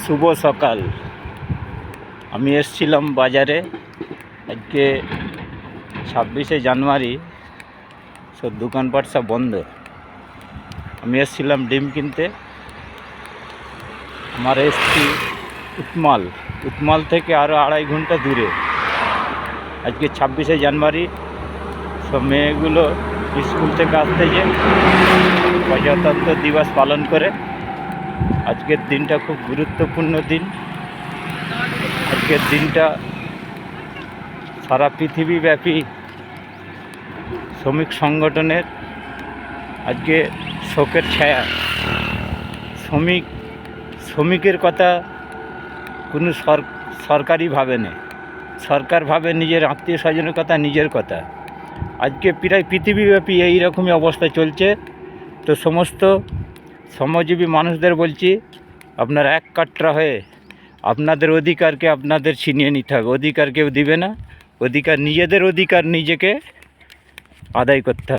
শুভ সকাল। আমি এসেছিলাম বাজারে আজকে 26শে জানুয়ারি, সব দোকানপাট সব বন্ধ। আমি এসেছিলাম ডিম কিনতে। আমার এসছি উতমাল থেকে আরও 2.5 ঘন্টা দূরে। আজকে 26শে জানুয়ারি, সব মেয়েগুলো স্কুল থেকে আসতেছে প্রজাতন্ত্র দিবস পালন করে। আজকের দিনটা খুব গুরুত্বপূর্ণ দিন। আজকের দিনটা সারা পৃথিবীব্যাপী শ্রমিক সংগঠনের আজকে শোকের ছায়া। শ্রমিকের কথা কোনো সরকারি ভাবে না, সরকার ভাবে নিজের আত্মীয় স্বজনের কথা, নিজের কথা। আজকে প্রায় পৃথিবীব্যাপী এই রকমই অবস্থা চলছে। তো সমস্ত শ্রমজীবী মানুষদের বলছি, আপনারা এক কাটরা হয়ে আপনাদের অধিকারকে আপনাদের ছিনিয়ে নিতে হবে। অধিকার কেউ দিবে না, নিজেদের অধিকার নিজেকে আদায় করতে হবে।